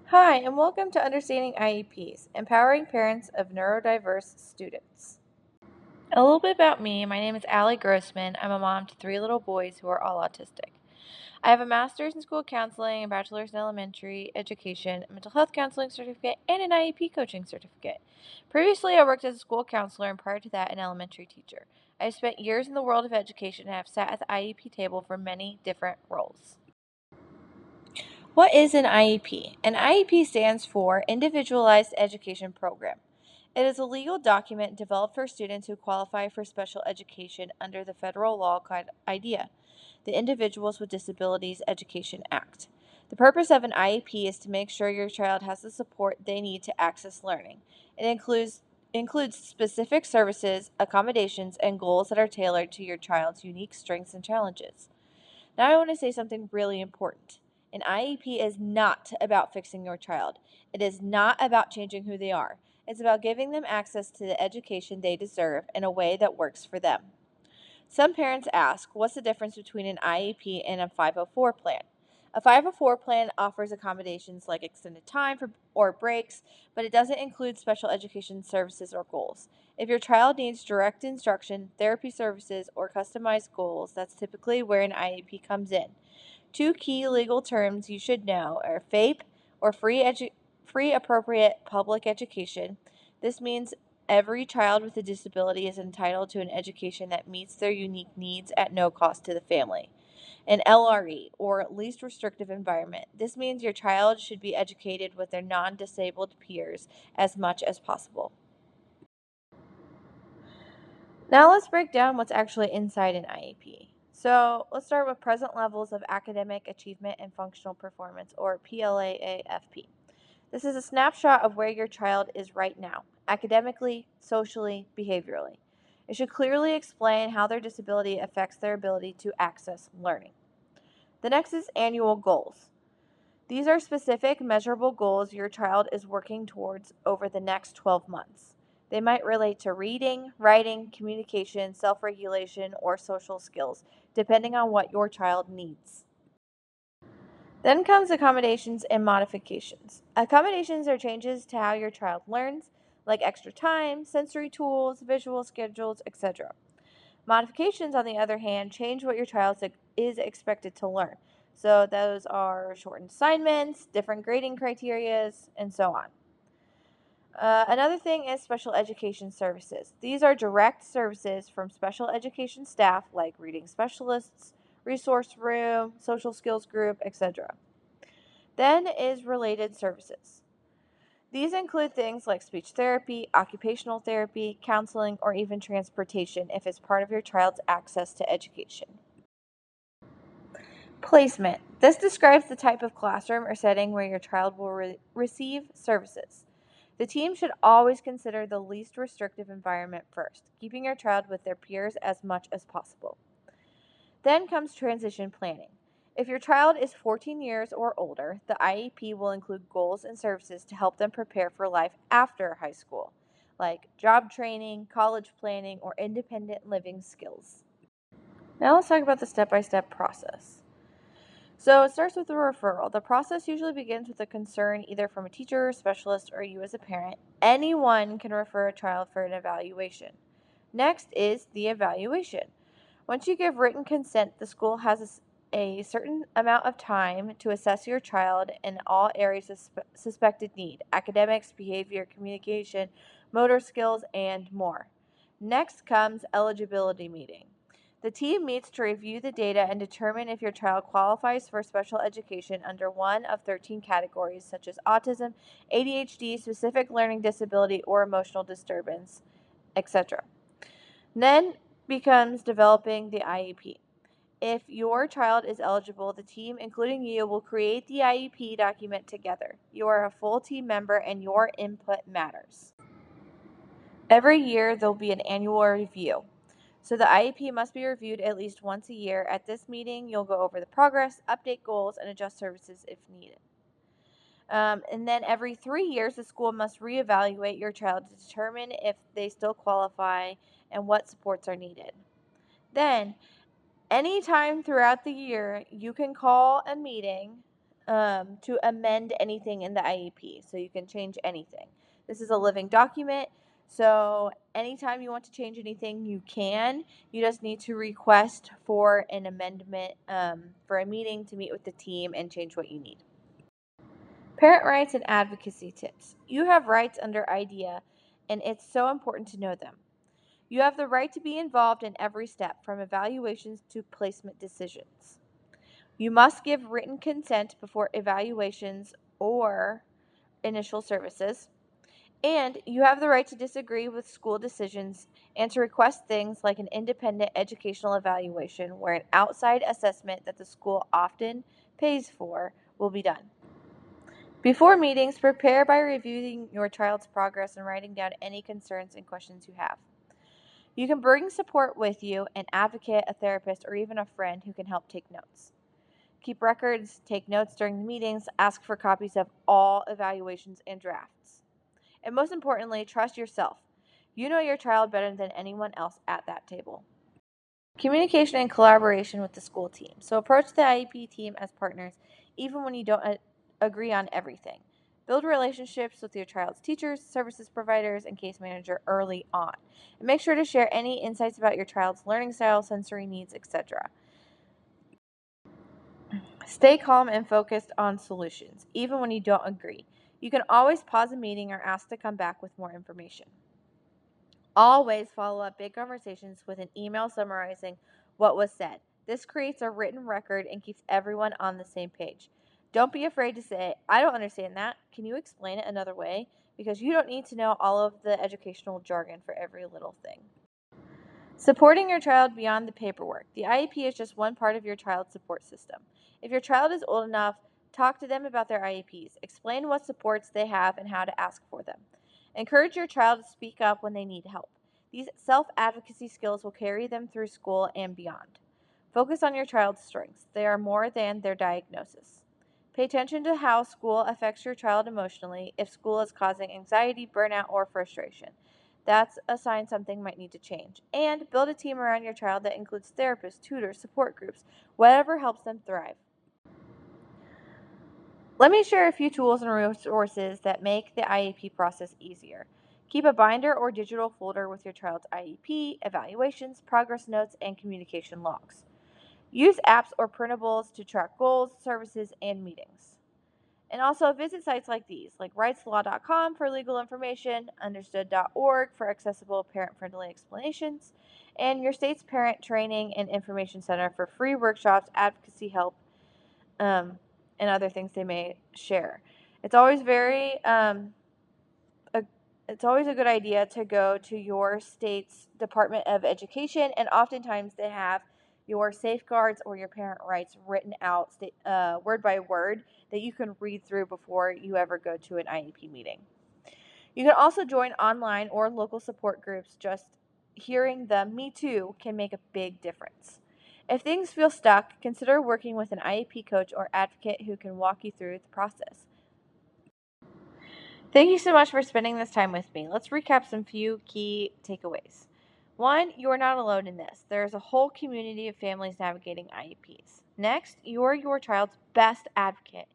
Hi, and welcome to Understanding IEPs, Empowering Parents of Neurodiverse Students. A little bit about me. My name is Allie Grossman. I'm a mom to three little boys who are all autistic. I have a master's in school counseling, a bachelor's in elementary education, a mental health counseling certificate, and an IEP coaching certificate. Previously, I worked as a school counselor, and prior to that, an elementary teacher. I have spent years in the world of education and have sat at the IEP table for many different roles. What is an IEP? An IEP stands for Individualized Education Program. It is a legal document developed for students who qualify for special education under the federal law called IDEA, the Individuals with Disabilities Education Act. The purpose of an IEP is to make sure your child has the support they need to access learning. It includes specific services, accommodations, and goals that are tailored to your child's unique strengths and challenges. Now, I want to say something really important. An IEP is not about fixing your child. It is not about changing who they are. It's about giving them access to the education they deserve in a way that works for them. Some parents ask, what's the difference between an IEP and a 504 plan? A 504 plan offers accommodations like extended time or breaks, but it doesn't include special education services or goals. If your child needs direct instruction, therapy services, or customized goals, that's typically where an IEP comes in. Two key legal terms you should know are FAPE, or free appropriate public education. This means every child with a disability is entitled to an education that meets their unique needs at no cost to the family. An LRE, or least restrictive environment. This means your child should be educated with their non disabled peers as much as possible. Now let's break down what's actually inside an IEP. So let's start with present levels of academic achievement and functional performance, or PLAAFP. This is a snapshot of where your child is right now, academically, socially, behaviorally. It should clearly explain how their disability affects their ability to access learning. The next is annual goals. These are specific, measurable goals your child is working towards over the next 12 months. They might relate to reading, writing, communication, self regulation, or social skills, depending on what your child needs. Then comes accommodations and modifications. Accommodations are changes to how your child learns, like extra time, sensory tools, visual schedules, etc. Modifications, on the other hand, change what your child is expected to learn. So those are shortened assignments, different grading criterias, and so on. Another thing is special education services. These are direct services from special education staff like reading specialists, resource room, social skills group, etc. Then is related services. These include things like speech therapy, occupational therapy, counseling, or even transportation if it's part of your child's access to education. Placement. This describes the type of classroom or setting where your child will receive services. The team should always consider the least restrictive environment first, keeping your child with their peers as much as possible. Then comes transition planning. If your child is 14 years or older, the IEP will include goals and services to help them prepare for life after high school, like job training, college planning, or independent living skills. Now let's talk about the step by step process. So it starts with a referral. The process usually begins with a concern either from a teacher, specialist, or you as a parent. Anyone can refer a child for an evaluation. Next is the evaluation. Once you give written consent, the school has a certain amount of time to assess your child in all areas of suspected need: academics, behavior, communication, motor skills, and more. Next comes eligibility meeting. The team meets to review the data and determine if your child qualifies for special education under one of 13 categories, such as autism, ADHD, specific learning disability, or emotional disturbance, etc. Then becomes developing the IEP. If your child is eligible, the team, including you, will create the IEP document together. You are a full team member and your input matters. Every year, there will be an annual review. So the IEP must be reviewed at least once a year. At this meeting, you'll go over the progress, update goals, and adjust services if needed. And then every 3 years, the school must reevaluate your child to determine if they still qualify and what supports are needed. Then, anytime throughout the year, you can call a meeting to amend anything in the IEP, so you can change anything. This is a living document, so anytime you want to change anything, you can. You just need to request for an amendment for a meeting to meet with the team and change what you need. Parent rights and advocacy tips. You have rights under IDEA, and it's so important to know them. You have the right to be involved in every step, from evaluations to placement decisions. You must give written consent before evaluations or initial services. And you have the right to disagree with school decisions and to request things like an independent educational evaluation, where an outside assessment that the school often pays for will be done. Before meetings, prepare by reviewing your child's progress and writing down any concerns and questions you have. You can bring support with you: an advocate, a therapist, or even a friend who can help take notes. Keep records, take notes during the meetings, ask for copies of all evaluations and drafts. And most importantly, trust yourself. You know your child better than anyone else at that table. Communication and collaboration with the school team. So approach the IEP team as partners, even when you don't agree on everything. Build relationships with your child's teachers, services providers, and case manager early on. And make sure to share any insights about your child's learning style, sensory needs, etc. Stay calm and focused on solutions, even when you don't agree. You can always pause a meeting or ask to come back with more information. Always follow up big conversations with an email summarizing what was said. This creates a written record and keeps everyone on the same page. Don't be afraid to say, "I don't understand that. Can you explain it another way?" Because you don't need to know all of the educational jargon for every little thing. Supporting your child beyond the paperwork. The IEP is just one part of your child's support system. If your child is old enough, talk to them about their IEPs. Explain what supports they have and how to ask for them. Encourage your child to speak up when they need help. These self-advocacy skills will carry them through school and beyond. Focus on your child's strengths. They are more than their diagnosis. Pay attention to how school affects your child emotionally. If school is causing anxiety, burnout, or frustration, that's a sign something might need to change. And build a team around your child that includes therapists, tutors, support groups, whatever helps them thrive. Let me share a few tools and resources that make the IEP process easier. Keep a binder or digital folder with your child's IEP, evaluations, progress notes, and communication logs. Use apps or printables to track goals, services, and meetings. And also visit sites like these, like rightslaw.com for legal information, understood.org for accessible parent-friendly explanations, and your state's Parent Training and Information Center for free workshops, advocacy help, and other things they may share. It's always a, it's always a good idea to go to your state's Department of Education, and oftentimes they have your safeguards or your parent rights written out word by word that you can read through before you ever go to an IEP meeting. You can also join online or local support groups. Just hearing the "me too" can make a big difference. If things feel stuck, consider working with an IEP coach or advocate who can walk you through the process. Thank you so much for spending this time with me. Let's recap some few key takeaways. One, you are not alone in this. There is a whole community of families navigating IEPs. Next, you are your child's best advocate.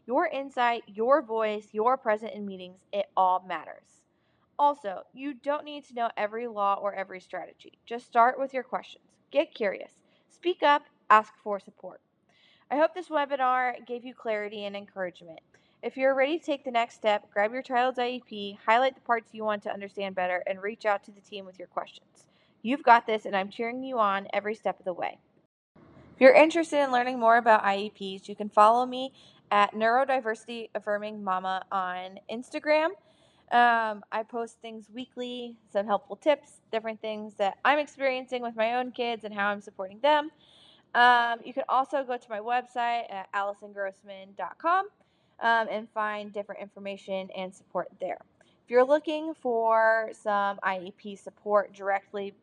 Your insight, your voice, your presence in meetings, it all matters. Also, you don't need to know every law or every strategy. Just start with your questions. Get curious. Speak up. Ask for support. I hope this webinar gave you clarity and encouragement. If you're ready to take the next step, grab your child's IEP, highlight the parts you want to understand better, and reach out to the team with your questions. You've got this, and I'm cheering you on every step of the way. If you're interested in learning more about IEPs, you can follow me at Neurodiversity Affirming Mama on Instagram. I post things weekly, some helpful tips, different things that I'm experiencing with my own kids and how I'm supporting them. You can also go to my website at AllisonGrossman.com and find different information and support there. If you're looking for some IEP support directly,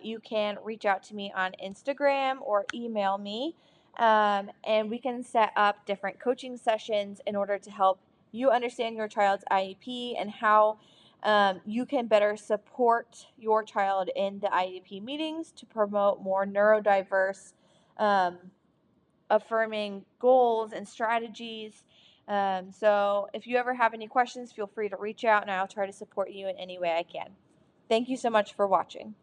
you can reach out to me on Instagram or email me, and we can set up different coaching sessions in order to help you understand your child's IEP and how you can better support your child in the IEP meetings to promote more neurodiverse affirming goals and strategies. So if you ever have any questions, feel free to reach out and I'll try to support you in any way I can. Thank you so much for watching.